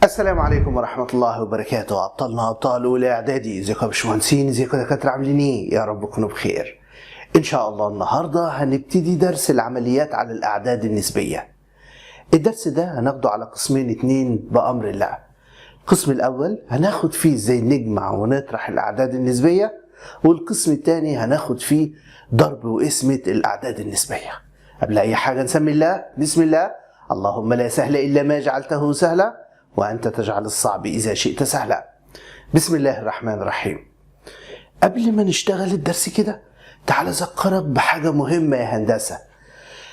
السلام عليكم ورحمة الله وبركاته. أبطالنا أبطال أولى إعدادي، ازيكم يا باشمهندسين، ازيكم يا دكاترة، عاملين إيه؟ يا رب تكونوا بخير. إن شاء الله النهاردة هنبتدي درس العمليات على الأعداد النسبية. الدرس ده هناخده على قسمين اتنين بأمر الله. القسم الأول هناخد فيه ازاي نجمع ونطرح الأعداد النسبية، والقسم الثاني هناخد فيه ضرب وقسمة الأعداد النسبية. قبل أي حاجة نسمي الله. بسم الله. اللهم لا سهل إلا ما جعلته سهلا وأنت تجعل الصعب إذا شئت سهلا. بسم الله الرحمن الرحيم. قبل ما نشتغل الدرس كده تعال أذكرك بحاجة مهمة يا هندسة.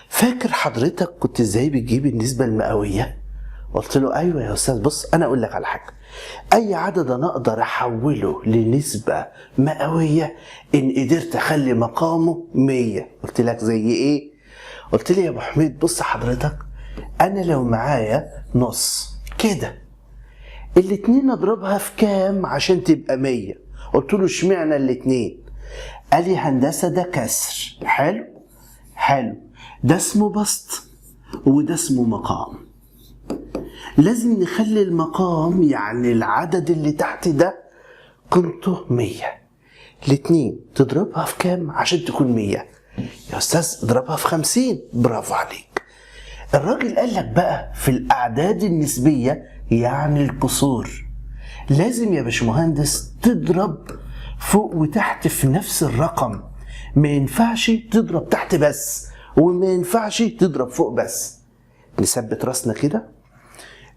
فاكر حضرتك كنت ازاي بتجيب النسبة المئوية؟ قلت له أيوة يا أستاذ. بص أنا أقول لك على حاجة، أي عدد أنا أقدر أحوله لنسبة مئوية إن قدرت أخلي مقامه 100. قلت لك زي إيه؟ قلت لي يا أبو حميد بص حضرتك، أنا لو معايا نص كده الاتنين اضربها في كام عشان تبقى 100؟ قلت له اشمعنى الاتنين؟ قال لي هندسه ده كسر. حلو حلو، ده اسمه بسط وده اسمه مقام. لازم نخلي المقام يعني العدد اللي تحت ده قيمته 100. الاتنين تضربها في كام عشان تكون 100؟ يا استاذ اضربها في 50. برافو عليك. الراجل قال لك بقى في الاعداد النسبيه يعني الكسور لازم يا باشمهندس تضرب فوق وتحت في نفس الرقم. ما ينفعش تضرب تحت بس وما ينفعش تضرب فوق بس. نثبت راسنا كده.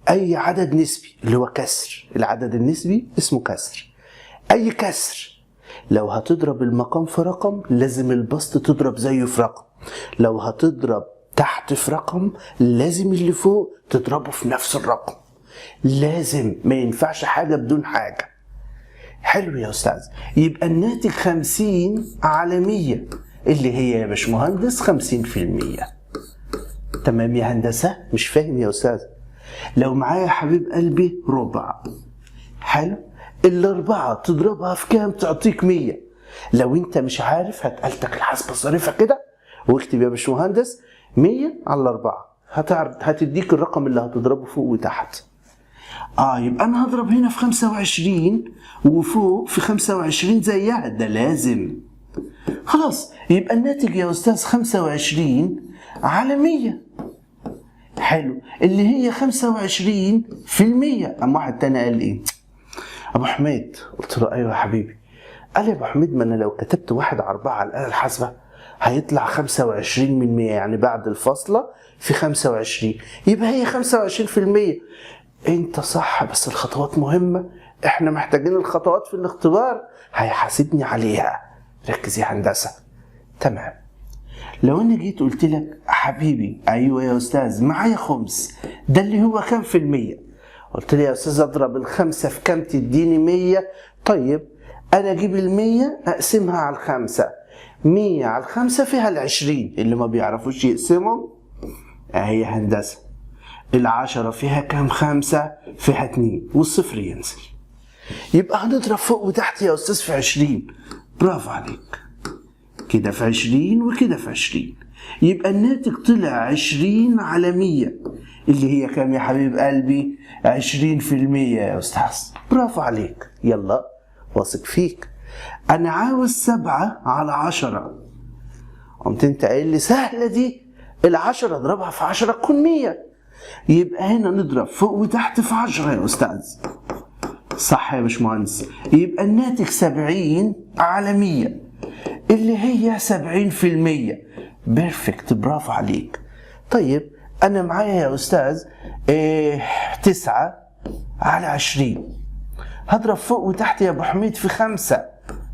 اي عدد نسبي اللي هو كسر، العدد النسبي اسمه كسر. اي كسر لو هتضرب المقام في رقم لازم البسط تضرب زيه في رقم. لو هتضرب تحت في رقم لازم اللي فوق تضربه في نفس الرقم. لازم، ما ينفعش حاجة بدون حاجة. حلو يا أستاذ. يبقى الناتج 50 على 100 اللي هي يا باشمهندس 50%. تمام يا هندسة؟ مش فاهم يا أستاذ. لو معايا حبيب قلبي ربع، حلو، الأربعة تضربها في كام تعطيك 100. لو أنت مش عارف هات آلتك الحاسبة الظريفة كده واكتب يا باشمهندس 100 على 4، هتديك الرقم اللي هتضربه فوق وتحت. يبقى انا هضرب هنا في 25 وفوق في 25 زيها، ده لازم. خلاص يبقى الناتج يا استاذ 25 على 100. حلو، اللي هي 25%. اما واحد تاني قال ايه؟ ابو حميد. قلت له ايوه يا حبيبي. قال لي يا ابو حميد ما انا لو كتبت 1 على 4 على الآلة الحاسبة هيطلع 25 من 100، يعني بعد الفاصلة في 25 يبقى هي 25%. انت صح، بس الخطوات مهمة، احنا محتاجين الخطوات في الاختبار هيحاسبني عليها. ركز يا هندسة. تمام. لو انا جيت قلت لك حبيبي ايوه يا استاذ معايا خمس، ده اللي هو كام في المية؟ قلت لي يا استاذ اضرب الخمسة في كام تديني 100. طيب انا اجيب 100 اقسمها على 5، 100 على 5 فيها 20. اللي ما بيعرفوش يقسموا اهي هندسة. 10 فيها كام؟ 5 فيها 2 والصفر ينزل. يبقى هنضرب فوق وتحت يا استاذ في 20. برافو عليك. كده في 20 وكده في 20، يبقى الناتج طلع 20 على 100 اللي هي كام يا حبيب قلبي؟ 20% يا استاذ. برافو عليك. يلا واثق فيك. انا عاوز 7 على 10. قمت انت قايل لي سهله دي، ال10 اضربها في 10 تكون 100. يبقى هنا نضرب فوق وتحت في 10 يا أستاذ. صح يا باشمهندس. يبقى الناتج 70 على 100 اللي هي 70%. بيرفكت. برافو عليك. طيب أنا معايا يا أستاذ 9 على 20. هضرب فوق وتحت يا أبو حميد في 5.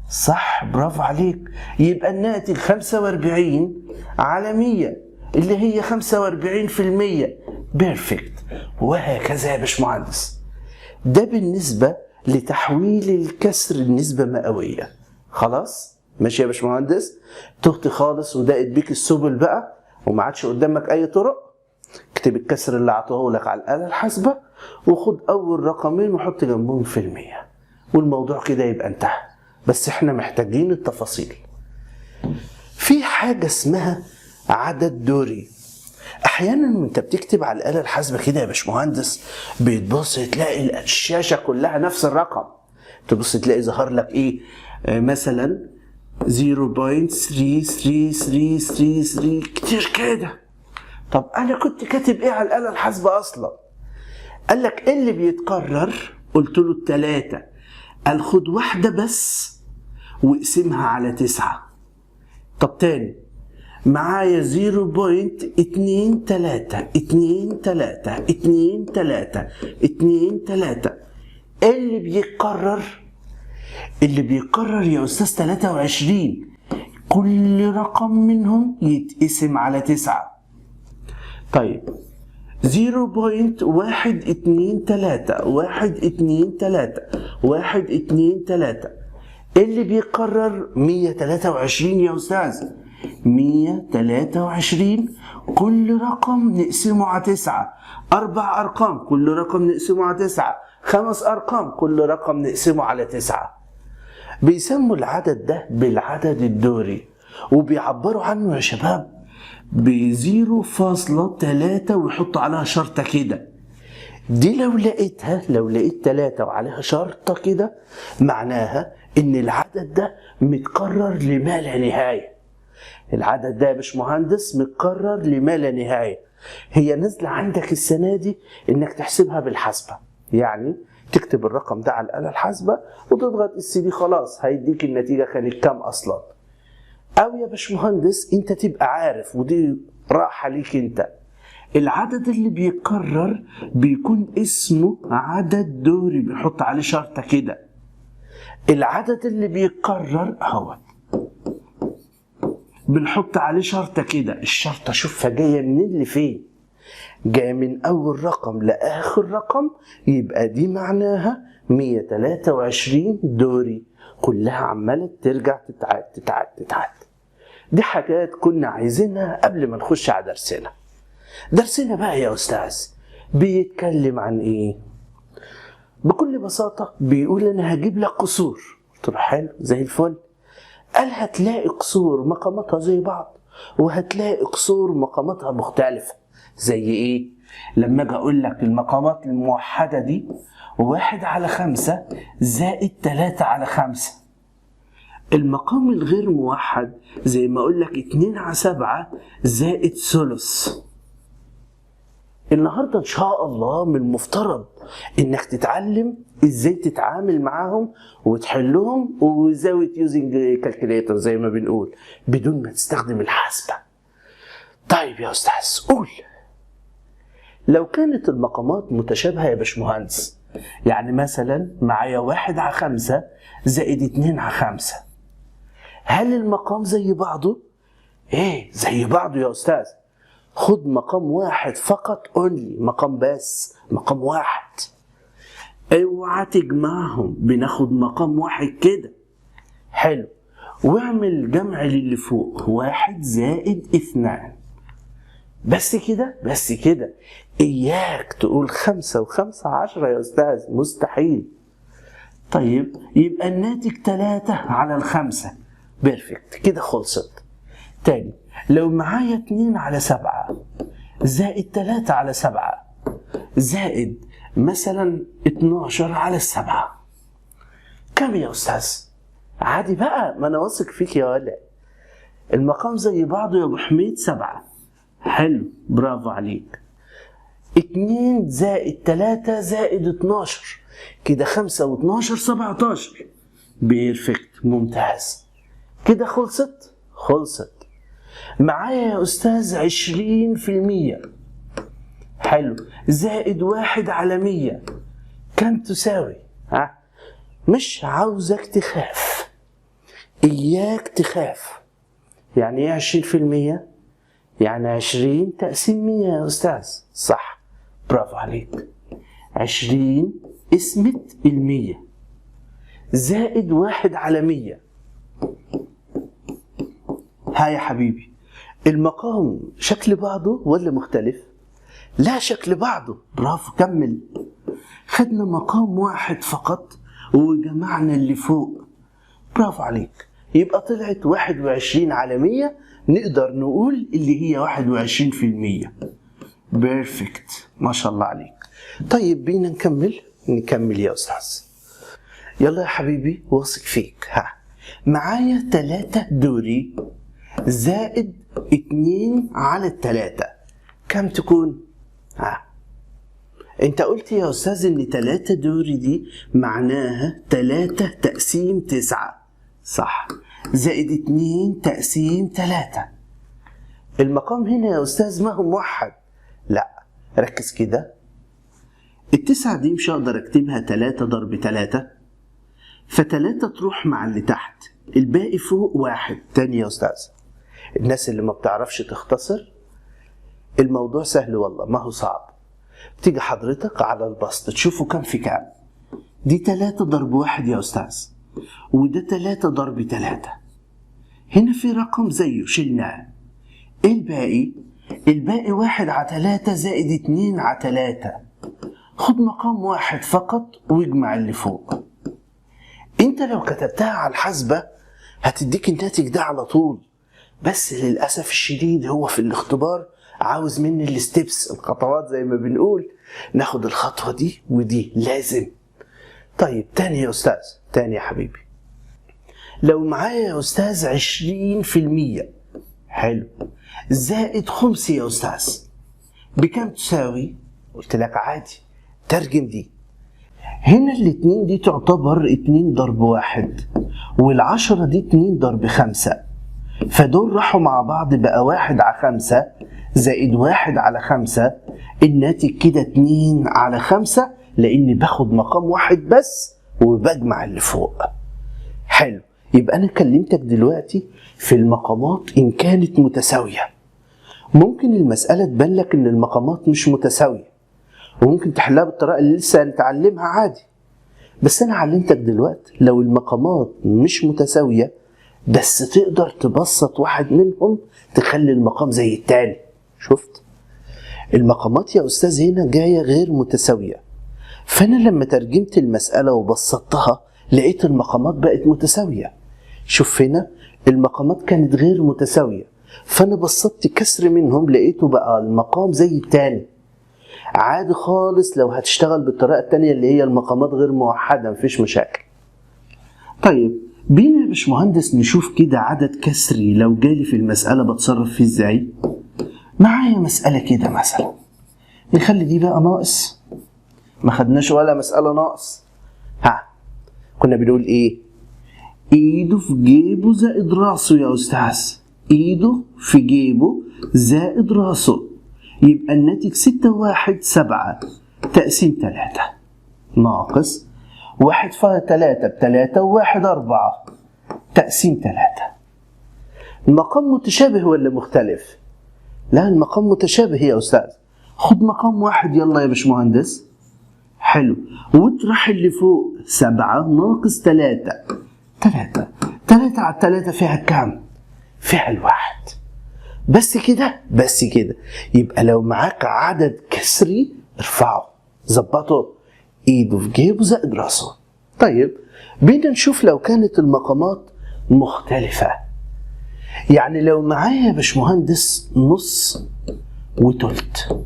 صح، برافو عليك. يبقى الناتج 45 على 100 اللي هي 45%. بيرفكت. وهكذا يا باشمهندس. ده بالنسبة لتحويل الكسر لنسبة مئوية. خلاص ماشي يا باشمهندس؟ تهت خالص وضاقت بيك السبل بقى وما عادش قدامك اي طرق. اكتب الكسر اللي عطوه لك على الآلة الحاسبة وخد اول رقمين وحط جنبهم في المية والموضوع كده يبقى انتهى. بس احنا محتاجين التفاصيل. في حاجة اسمها عدد دوري. احيانا وانت بتكتب على الآلة الحاسبة كده يا باشمهندس بتبص تلاقي الشاشة كلها نفس الرقم، تبص تلاقي ظهر لك ايه مثلا 0.3333 كتير كده. طب انا كنت كاتب ايه على الآلة الحاسبة اصلا؟ قال لك ايه اللي بيتكرر؟ قلت له التلاتة. قال خد واحدة بس واقسمها على 9. طب تاني معايا 0.23232323 ايه اللي بيتكرر؟ اللي بيتكرر يا استاذ 23، كل رقم منهم يتقسم على 9. طيب 0.123 اللي بيتكرر 123 يا استاذ، 123 كل رقم نقسمه على 9. 4 أرقام كل رقم نقسمه على 9، 5 أرقام كل رقم نقسمه على 9. بيسموا العدد ده بالعدد الدوري، وبيعبروا عنه يا شباب ب0.3 ويحطوا عليها شرطة كده. دي لو لقيت 3 وعليها شرطة كده معناها ان العدد ده متكرر لما لا نهاية. العدد ده يا باشمهندس متكرر لما لا نهاية. هي نازلة عندك السنة دي انك تحسبها بالحاسبة، يعني تكتب الرقم ده على الآلة الحاسبة وتضغط السي خلاص هيديك النتيجة كانت كام اصلا. او يا باشمهندس انت تبقى عارف، ودي راحة ليك انت، العدد اللي بيتكرر بيكون اسمه عدد دوري، بنحط عليه شرطة كده. العدد اللي بيتكرر اهو بنحط عليه شرطة كده. الشرطة شوفها جاية منين لفين، جاية من اول رقم لاخر رقم، يبقى دي معناها 123 دوري كلها عمالة ترجع تتعاد. دي حاجات كنا عايزينها قبل ما نخش على درسنا. درسنا بقى يا أستاذ بيتكلم عن إيه؟ بكل بساطة بيقول أنا هجيب لك قصور. قلت له حلو زي الفل. قال هتلاقي قصور مقاماتها زي بعض وهتلاقي قصور مقاماتها مختلفة. زي إيه؟ لما أجي أقول لك المقامات الموحدة دي 1/5 زائد 3/5. المقام الغير موحد زي ما أقول لك 2/7 زائد ثلث. النهاردة إن شاء الله من المفترض إنك تتعلم إزاي تتعامل معاهم وتحلهم وزاوية يوزنج كالكوليتر زي ما بنقول بدون ما تستخدم الحاسبة. طيب يا أستاذ قول، لو كانت المقامات متشابهة يا باشمهندس، يعني مثلا معايا 1/5 زائد 2/5، هل المقام زي بعضه؟ إيه زي بعضه يا أستاذ. خد مقام واحد فقط اونلي، مقام بس، مقام واحد. اوعى تجمعهم، بناخد مقام واحد كده. حلو، واعمل جمع للي فوق 1 زائد 2. بس كده. اياك تقول 5 و5 10 يا استاذ، مستحيل. طيب يبقى الناتج 3/5. بيرفكت كده خلصت. تاني لو معايا 2/7 زائد 3/7 زائد مثلا 12/7، كم يا أستاذ؟ عادي بقى، ما أنا واثق فيك يا ولد. المقام زي بعضه يا أبو حميد 7. حلو برافو عليك. 2 زائد 3 زائد 12 كده 5 و12 17. بيرفكت ممتاز كده خلصت. معايا يا أستاذ 20%. حلو، زائد 1/100 كم تساوي؟ مش عاوزك تخاف، إياك تخاف. يعني إيه 20%؟ يعني 20 تقسيم 100 يا أستاذ. صح برافو عليك. 20 قسمة 100 زائد 1/100. هاي يا حبيبي، المقام شكل بعضه ولا مختلف؟ لا شكل بعضه. برافو كمل. خدنا مقام واحد فقط وجمعنا اللي فوق. برافو عليك. يبقى طلعت 21 على 100، نقدر نقول اللي هي 21%. بيرفكت، ما شاء الله عليك. طيب بينا نكمل يا أستاذ. يلا يا حبيبي، واثق فيك. معايا 3 دوري زائد 2 على 3، كم تكون؟ انت قلت يا أستاذ ان 3 دوري دي معناها 3 تقسيم 9، صح، زائد 2 تقسيم 3. المقام هنا يا أستاذ ما هو موحد، لا ركز كده. ال9 دي مش هقدر اكتبها 3 ضرب 3، ف3 تروح مع اللي تحت، الباقي فوق 1. تاني يا أستاذ، الناس اللي ما بتعرفش تختصر الموضوع سهل والله، ما هو صعب. تيجي حضرتك على البسط تشوفوا كم في كام. دي 3 ضرب 1 يا أستاذ، وده 3 ضرب 3. هنا في رقم زيه شلناه. ايه الباقي؟ الباقي 1 على 3 زائد 2 على 3. خد مقام 1 فقط واجمع اللي فوق. انت لو كتبتها على الحاسبة هتديك الناتج ده على طول، بس للأسف الشديد هو في الاختبار عاوز مني الستيبس، الخطوات زي ما بنقول، ناخد الخطوة دي ودي لازم. طيب تاني يا أستاذ، تاني يا حبيبي، لو معايا يا أستاذ 20%، حلو، زائد 5 يا أستاذ، بكم تساوي؟ قلت لك عادي ترجم دي. هنا الاتنين دي تعتبر 2 ضرب 1، وال10 دي 2 ضرب 5، فدول راحوا مع بعض بقى 1 على 5 زائد 1 على 5. الناتج كده 2 على 5، لاني باخد مقام 1 بس وبجمع اللي فوق. حلو، يبقى انا كلمتك دلوقتي في المقامات ان كانت متساوية. ممكن المسألة تبان لك ان المقامات مش متساوية، وممكن تحلها بالطريقة اللي لسه هنتعلمها عادي، بس انا علمتك دلوقتي لو المقامات مش متساوية بس تقدر تبسط واحد منهم تخلي المقام زي التاني. شفت؟ المقامات يا أستاذ هنا جاية غير متساوية، فأنا لما ترجمت المسألة وبسطتها لقيت المقامات بقت متساوية. شوف هنا المقامات كانت غير متساوية، فأنا بسطت كسر منهم لقيته بقى المقام زي التاني. عادي خالص لو هتشتغل بالطريقة التانية اللي هي المقامات غير موحدة، مفيش مشاكل. طيب بينا يا باشمهندس نشوف كده عدد كسري لو جالي في المسألة بتصرف فيه ازاي. معايا مسألة كده مثلا، نخلي دي بقى ناقص، ما خدناش ولا مسألة ناقص. كنا بنقول ايه؟ ايده في جيبه زائد راسه يا أستاذ، ايده في جيبه زائد راسه، يبقى الناتج 6 و1 7 تقسيم 3 ناقص 1 في 3 ب3 و1 4 تقسيم 3. المقام متشابه ولا مختلف؟ لا المقام متشابه يا أستاذ. خد مقام 1 يلا يا باشمهندس. حلو، واطرح اللي فوق 7 ناقص 3. 3 على 3 فيها كام؟ فيها الواحد. بس كده؟ بس كده. يبقى لو معاك عدد كسري ارفعه ظبطه، ايده في جيبه زائد راسه. طيب بينا نشوف لو كانت المقامات مختلفة. يعني لو معايا يا باشمهندس نص وتلت،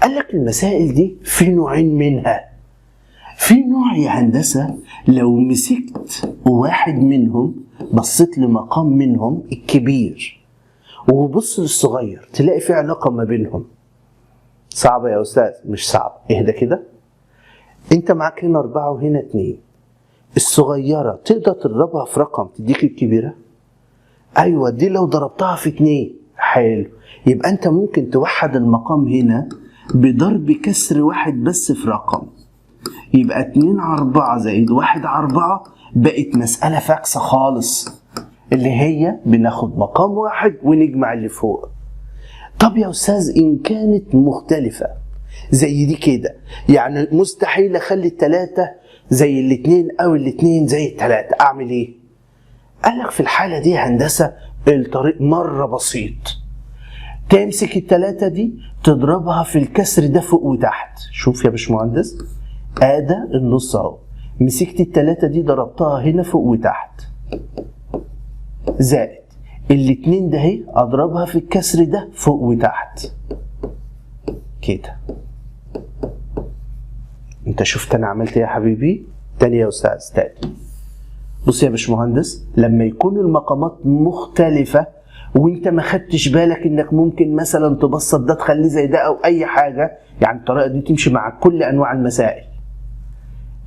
قالك المسائل دي في نوعين منها. في نوع يا هندسة لو مسكت واحد منهم بصيت لمقام منهم الكبير وبص للصغير تلاقي في علاقة ما بينهم. صعبة يا أستاذ؟ مش صعب، اهدى كده. انت معاك هنا 4 وهنا 2، الصغيرة تقدر تضربها في رقم تديك الكبيرة؟ ايوه، دي لو ضربتها في 2 حلو، يبقى انت ممكن توحد المقام هنا بضرب كسر واحد بس في رقم، يبقى 2 على 4 زائد 1 على 4 بقت مسألة فاكسة خالص، اللي هي بناخد مقام 1 ونجمع اللي فوق. طب يا أستاذ إن كانت مختلفة زي دي كده، يعني مستحيل أخلي 3 زي 2 أو 2 زي 3، أعمل إيه؟ قالك في الحالة دي هندسة الطريق مرة بسيط، تمسك 3 دي تضربها في الكسر ده فوق وتحت. شوف يا باشمهندس، ادي النص اهو، مسكت 3 دي ضربتها هنا فوق وتحت، زائد الاتنين ده اهي اضربها في الكسر ده فوق وتحت كده. انت شفت انا عملت ايه يا حبيبي؟ تاني يا استاذ تاني. بص يا باشمهندس، لما يكون المقامات مختلفة وانت ما خدتش بالك انك ممكن مثلا تبسط ده تخليه زي ده او اي حاجة، يعني الطريقة دي تمشي مع كل انواع المسائل.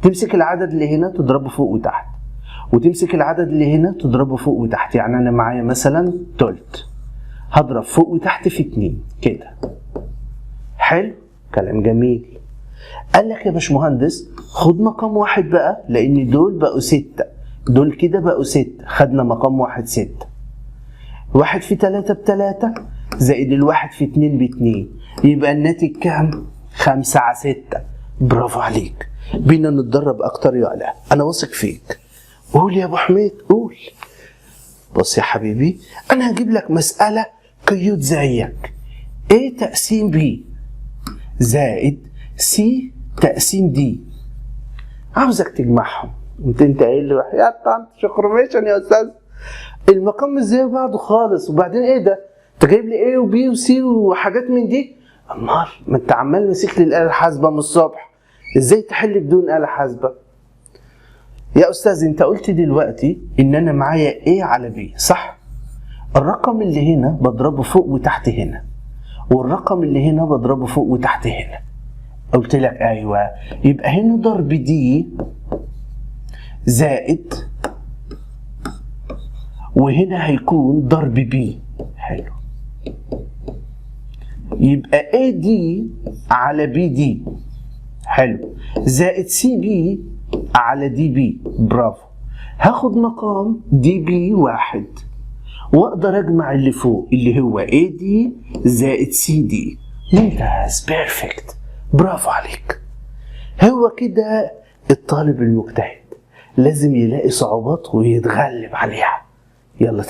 تمسك العدد اللي هنا تضربه فوق وتحت، وتمسك العدد اللي هنا تضربه فوق وتحت. يعني انا معايا مثلا تلت، هضرب فوق وتحت في 2 كده. حلو، كلام جميل. قال لك يا باشمهندس خد مقام واحد بقى، لان دول بقوا 6، دول كده بقوا 6، خدنا مقام واحد 6. 1 في 3 ب3 زائد الواحد في 2 ب2، يبقى الناتج كام؟ 5 على 6. برافو عليك. بينا نتدرب اكتر يا علاء، انا واثق فيك. قول يا ابو حميد قول. بص يا حبيبي، انا هجيب لك مسألة كيوت زيك. A تقسيم B زائد C تقسيم D، عاوزك تجمعهم. انت قايل لي يا طنط شكرميشن يا استاذ، المقام مش زي بعضه خالص، وبعدين ايه ده؟ انت جايب لي A وB وC وحاجات من دي؟ امال ما انت عمال ماسك لي الآلة الحاسبة من الصبح، ازاي تحل بدون آلة حاسبة؟ يا استاذ انت قلت دلوقتي ان انا معايا A على B صح؟ الرقم اللي هنا بضربه فوق وتحت هنا، والرقم اللي هنا بضربه فوق وتحت هنا. قلت لك ايوه، يبقى هنا ضرب دي زائد، وهنا هيكون ضرب بي. حلو، يبقى اي دي على بي دي، حلو، زائد سي بي على دي بي. برافو. هاخد مقام دي بي واحد، واقدر اجمع اللي فوق اللي هو اي دي زائد سي دي. ممتاز، بيرفكت، برافو عليك. هو كده الطالب المجتهد لازم يلاقي صعوبات ويتغلب عليها. يلا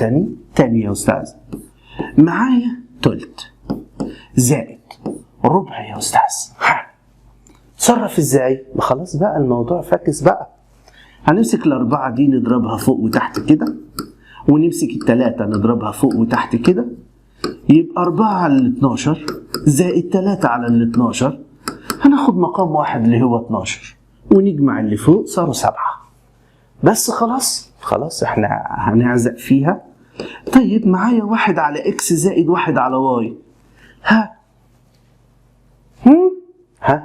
تاني يا استاذ. معايا تلت زائد ربع يا استاذ. تصرف ازاي؟ ما خلاص بقى الموضوع فاكس بقى. هنمسك الاربعة دي نضربها فوق وتحت كده، ونمسك التلاتة نضربها فوق وتحت كده، يبقى 4 على 12 زائد 3 على 12، هناخد مقام واحد اللي هو 12، ونجمع اللي فوق صاروا 7. بس خلاص احنا هنعزق فيها. طيب معايا 1 على اكس زائد 1 على واي. ها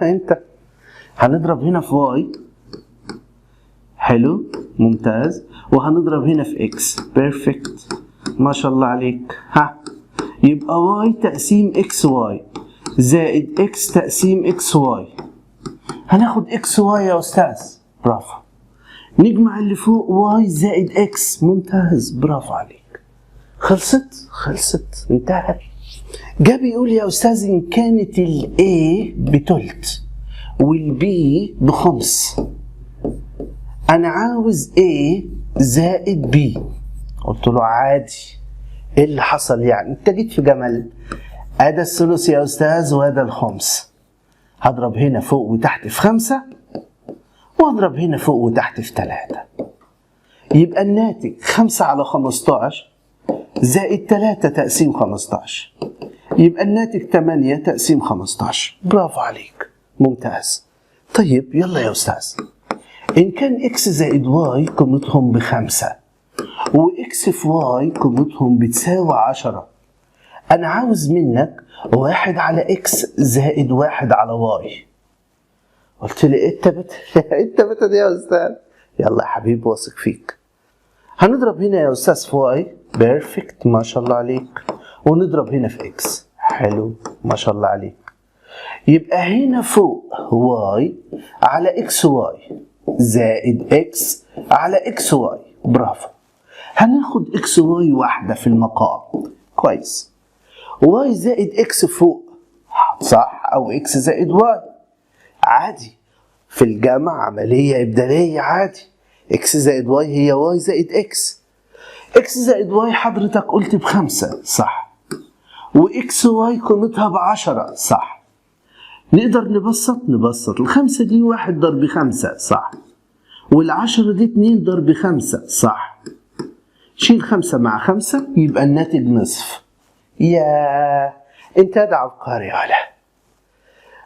انت هنضرب هنا في واي، حلو ممتاز، وهنضرب هنا في اكس. بيرفكت، ما شاء الله عليك. يبقى واي تقسيم اكس واي زائد اكس تقسيم اكس واي. هناخد اكس واي يا استاذ. برافو. نجمع اللي فوق واي زائد اكس. ممتاز، برافو عليك. خلصت انتهت. جا بيقول يا استاذ ان كانت الاي بتلت والبي بخمس، انا عاوز A زائد B. قلت له عادي. ايه اللي حصل يعني؟ انت جيت في جمل. ادي الثلث يا استاذ وادي الخمس، هضرب هنا فوق وتحت في 5، واضرب هنا فوق وتحت في 3، يبقى الناتج 5 على 15 زائد 3 تقسيم 15، يبقى الناتج 8 تقسيم 15. برافو عليك، ممتاز. طيب يلا يا استاذ، إن كان إكس زائد واي قيمتهم ب5 وإكس في واي قيمتهم بتساوي 10، أنا عاوز منك 1 على إكس زائد 1 على واي. قلت لي أنت بت يا أستاذ. يلا يا حبيبي واثق فيك. هنضرب هنا يا أستاذ في واي. بيرفكت، ما شاء الله عليك. ونضرب هنا في إكس. حلو، ما شاء الله عليك. يبقى هنا فوق واي على إكس واي زائد اكس على اكس واي. برافو. هناخد اكس واي واحدة في المقام. كويس. واي زائد اكس فوق صح، او اكس زائد واي عادي. في الجمع عملية إبدالية عادي. اكس زائد واي هي واي زائد اكس. اكس زائد واي حضرتك قلت ب5 صح، واكس واي قيمتها ب10 صح. نقدر نبسط. 5 دي 1 ضرب 5 صح، وال10 دي 2 ضرب 5 صح. شيل 5 مع 5 يبقى الناتج نصف. يا انت ده عبقري ولا.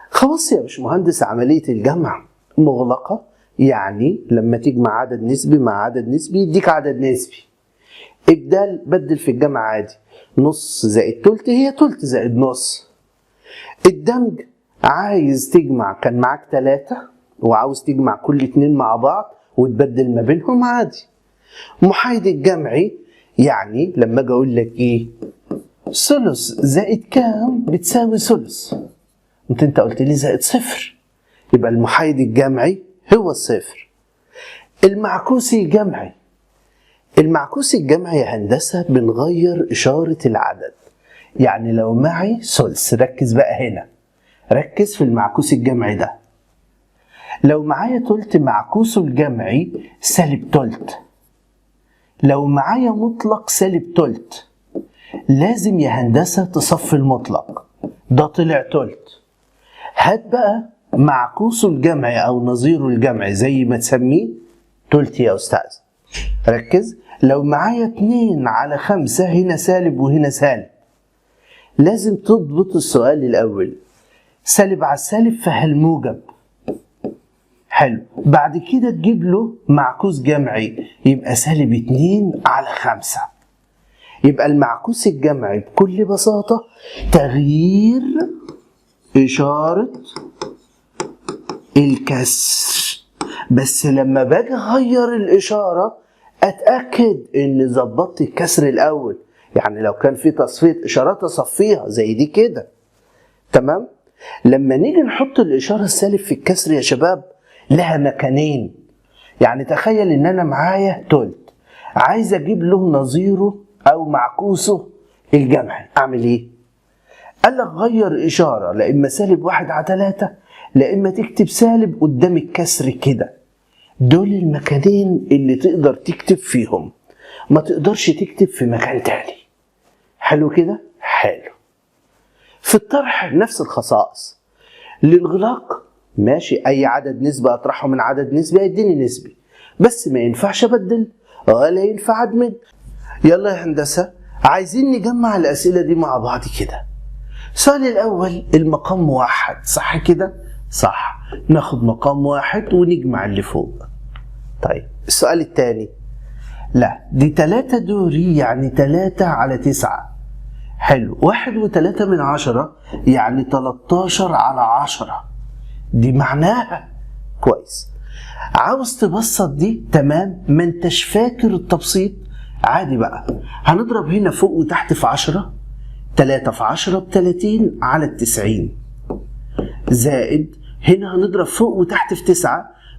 خلاص يا باشمهندس، عملية الجمع مغلقة، يعني لما تجمع عدد نسبي مع عدد نسبي يديك عدد نسبي. إبدال بدل في الجمع عادي، نص زائد تلت هي تلت زائد نص. الدمج عايز تجمع، كان معاك 3 وعاوز تجمع كل 2 مع بعض وتبدل ما بينهم عادي. محايد الجمعي يعني لما اجي اقول لك ايه؟ ثلث زائد كام بتساوي ثلث. انت قلت لي زائد صفر، يبقى المحايد الجمعي هو الصفر. المعكوسي الجمعي، المعكوسي الجمعي يا هندسة بنغير إشارة العدد. يعني لو معي ثلث، ركز بقى هنا، ركز في المعكوس الجمعي ده. لو معايا تلت معكوسه الجمعي سالب تلت. لو معايا مطلق سالب تلت، لازم يا هندسة تصفي المطلق، ده طلع تلت. هات بقى معكوسه الجمعي أو نظيره الجمعي زي ما تسميه تلت يا أستاذ. ركز، لو معايا 2 على 5 هنا سالب وهنا سالب، لازم تضبط السؤال الأول، سالب على السالب فهالموجب. حلو، بعد كده تجيب له معكوس جمعي يبقى سالب 2 على 5. يبقى المعكوس الجمعي بكل بساطة تغيير إشارة الكسر. بس لما باجي أغير الإشارة أتأكد إن ظبطت الكسر الأول. يعني لو كان في تصفية إشارات أصفيها زي دي كده، تمام؟ لما نيجي نحط الإشارة السالب في الكسر يا شباب لها مكانين. يعني تخيل إن أنا معايا تلت، عايز أجيب له نظيره أو معكوسه الجمعي، أعمل إيه؟ قال لك غير إشارة، لا إما سالب 1 على 3 لا إما تكتب سالب قدام الكسر كده. دول المكانين اللي تقدر تكتب فيهم، ما تقدرش تكتب في مكان تاني. حلو كده؟ حلو. في الطرح نفس الخصائص. للإغلاق ماشي، أي عدد نسبة أطرحه من عدد نسبي هيديني نسبي، بس ما ينفعش أبدل ولا ينفع أدمج. يلا يا هندسة عايزين نجمع الأسئلة دي مع بعض كده. السؤال الأول المقام 1، صح كده؟ صح، ناخد مقام 1 ونجمع اللي فوق. طيب السؤال الثاني، لا دي 3 دوري يعني 3 على 9. حلو، 1.3 يعني 13 على 10. دي معناها كويس. عاوز تبسط دي، تمام، ما انتش فاكر التبسيط عادي بقى، هنضرب هنا فوق وتحت في 10، 3 في 10 ب30 على 90، زائد هنا هنضرب فوق وتحت في 9،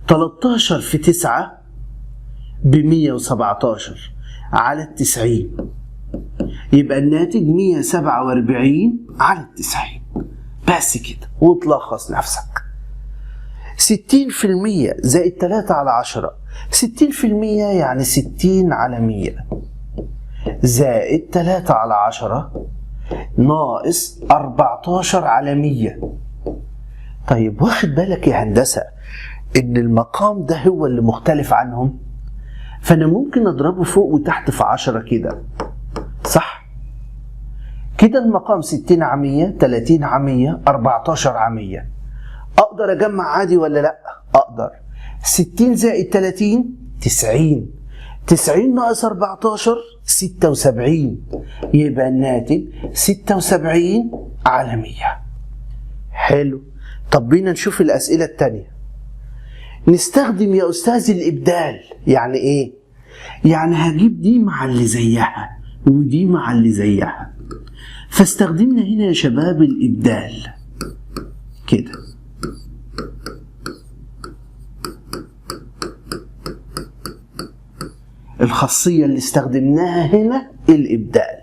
13 في 9 ب117 على 90، يبقى الناتج 147 على 90. بس كده وتلخص نفسك. 60% زائد 3 على 10، 60% يعني 60 على 100 زائد 3 على 10 ناقص 14 على 100. طيب واخد بالك يا هندسة إن المقام ده هو اللي مختلف عنهم؟ فأنا ممكن أضربه فوق وتحت في 10 كده، صح؟ كده المقام 60 على 100 30 على 100 14 على 100. أقدر أجمع عادي ولا لأ؟ أقدر. 60 زائد 30 90، 90 ناقص 14 76، يبقى الناتج 76 على 100. حلو. طب بينا نشوف الأسئلة التانية. نستخدم يا أستاذ الإبدال. يعني إيه؟ يعني هجيب دي مع اللي زيها ودي مع اللي زيها، فاستخدمنا هنا يا شباب الإبدال كده. الخاصية اللي استخدمناها هنا الإبدال.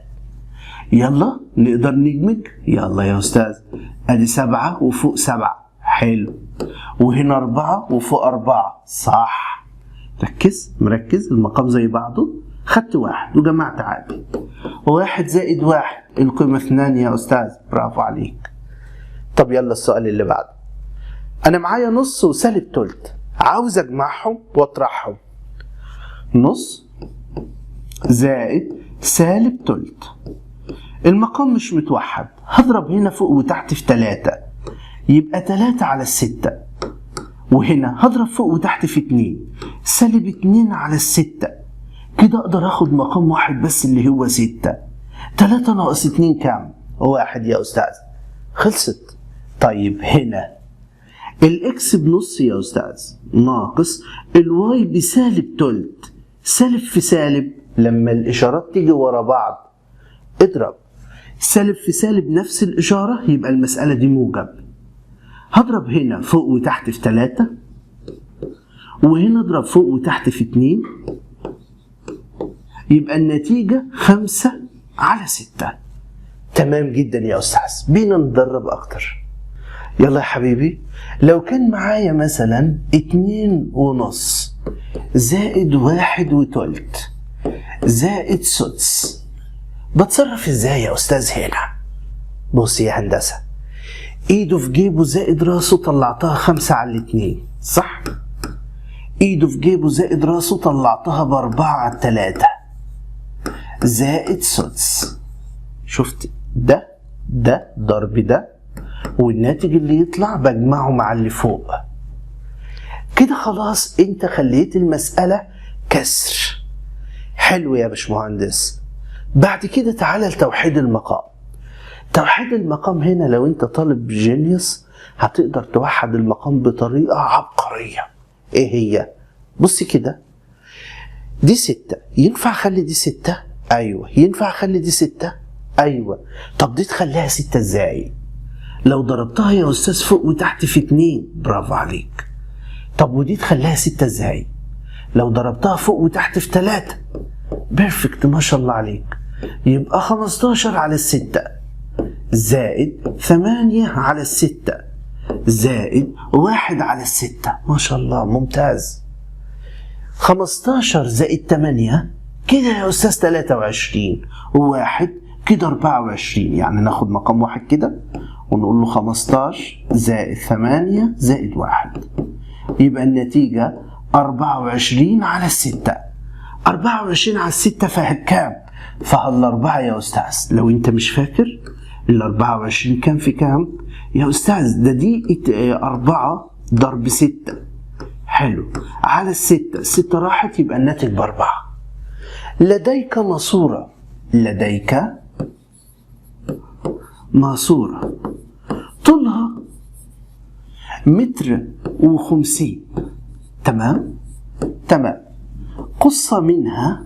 يلا نقدر ندمج. يلا يا أستاذ، أدي 7 وفوق 7، حلو، وهنا 4 وفوق 4، صح. ركز، مركز، المقام زي بعضه، خدت 1 وجمعت عادي. 1 زائد 1 القيمة 2 يا أستاذ، برافو عليك. طب يلا السؤال اللي بعده. أنا معايا نص وسالب تلت، عاوز أجمعهم وأطرحهم. نص زائد سالب تلت. المقام مش متوحد، هضرب هنا فوق وتحت في 3 يبقى 3 على 6، وهنا هضرب فوق وتحت في 2 سالب 2 على 6. كده اقدر اخد مقام واحد بس اللي هو 6. 3 ناقص 2 كام؟ 1 يا استاذ. خلصت. طيب هنا الاكس بنص يا استاذ ناقص الواي بسالب تلت. سالب في سالب لما الاشارات تيجي ورا بعض اضرب سالب في سالب نفس الاشاره، يبقى المساله دي موجب. هضرب هنا فوق وتحت في 3 وهنا اضرب فوق وتحت في 2 يبقى النتيجه 5 على 6. تمام جدا يا استاذ، بينا نتدرب اكتر. يلا يا حبيبي، لو كان معايا مثلا 2.5 زائد 1 وتلت زائد سدس، بتصرف ازاي يا استاذ هنا؟ بص يا هندسة، ايده في جيبه زائد راسه طلعتها 5 على 2 صح؟ ايده في جيبه زائد راسه طلعتها ب4 على 3 زائد سدس. شفت ده ضرب ده، والناتج اللي يطلع بجمعه مع اللي فوق. كده خلاص انت خليت المسألة كسر. حلو يا باشمهندس. بعد كده تعالى لتوحيد المقام. توحيد المقام هنا لو انت طالب جينيوس هتقدر توحد المقام بطريقة عبقرية. ايه هي؟ بص كده، دي 6 ينفع اخلي دي 6؟ ايوه. ينفع اخلي دي 6؟ ايوه. طب دي تخليها 6 ازاي؟ لو ضربتها يا استاذ فوق وتحت في 2. برافو عليك. طب ودي تخليها 6 ازاي؟ لو ضربتها فوق وتحت في 3. بيرفكت ما شاء الله عليك. يبقى 15 على 6 زائد 8 على 6 زائد 1 على 6. ما شاء الله ممتاز. 15 زائد 8 كده يا استاذ 23 و1 كده 24، يعني ناخد مقام واحد كده ونقول له 15 زائد 8 زائد 1 يبقى النتيجة 24 على 6. 24 على 6 فيها كام؟ فيها الأربعة يا أستاذ. لو أنت مش فاكر ال 24 كام في كام؟ يا أستاذ ده دي 4 ضرب 6. حلو. على 6 راحت يبقى الناتج ب4. لديك ماسورة. لديك ماسورة طولها 1.50 متر. تمام؟ تمام. قص منها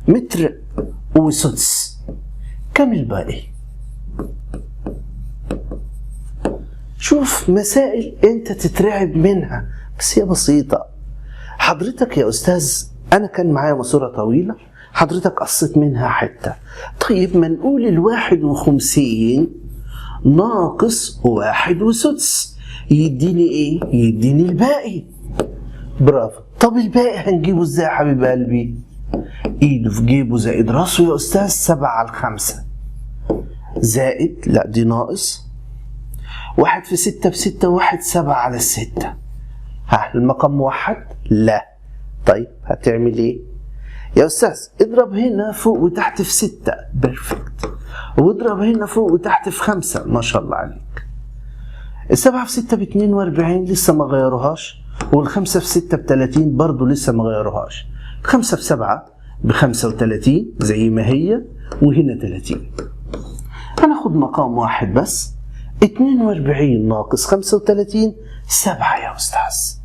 1 وسدس. كم الباقي؟ شوف مسائل انت تترعب منها بس هي بسيطة. حضرتك يا أستاذ أنا كان معايا ماسورة طويلة، حضرتك قصيت منها حتة. طيب ما نقول 51 ناقص 1 وسدس يديني ايه؟ يديني الباقي. برافو. طب الباقي هنجيبه ازاي يا حبيب قلبي؟ ايده في جيبه زائد راسه يا استاذ 7 على 5 زائد، لا دي ناقص 1 في 6 ب6 1 7 على 6. ها المقام موحد؟ لا. طيب هتعمل ايه؟ يا استاذ اضرب هنا فوق وتحت في 6. بيرفكت. واضرب هنا فوق وتحت في 5. ما شاء الله عليك. 7 في 6 ب 42 لسه ما غيروهاش، وال5 في 6 ب 30 برضه لسه ما غيروهاش. 5 في 7 ب 35 زي ما هي، وهنا 30. هناخد مقام واحد بس. 42 ناقص 35 7 يا استاذ.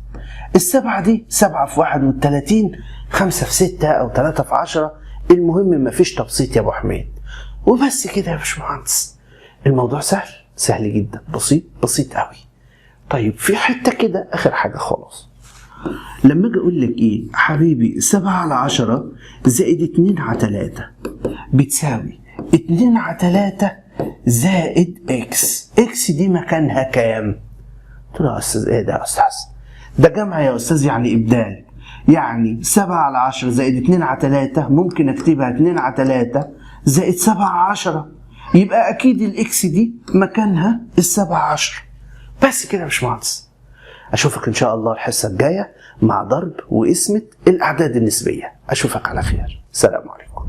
السبعة دي 7 في 31 5 في 6 أو 3 في 10. المهم مفيش تبسيط يا أبو حميد. وبس كده يا باشمهندس. الموضوع سهل، سهل جدا، بسيط قوي. طيب في حتة كده آخر حاجة خلاص. لما أجي أقول لك إيه حبيبي 7 على 10 زائد 2 على 3 بتساوي 2 على 3 زائد إكس. إكس دي مكانها كام؟ قلت له يا أستاذ إيه ده يا أستاذ؟ ده جمع يا أستاذ، يعني إبدال. يعني 7 على 10 زائد 2 على 3 ممكن أكتبها 2 على 3 زائد 7 على 10. يبقى أكيد الإكس دي مكانها 7 على 10. بس كده يا باشمهندس. أشوفك إن شاء الله الحصة الجاية مع ضرب وقسمة الأعداد النسبية. أشوفك على خير. السلام عليكم.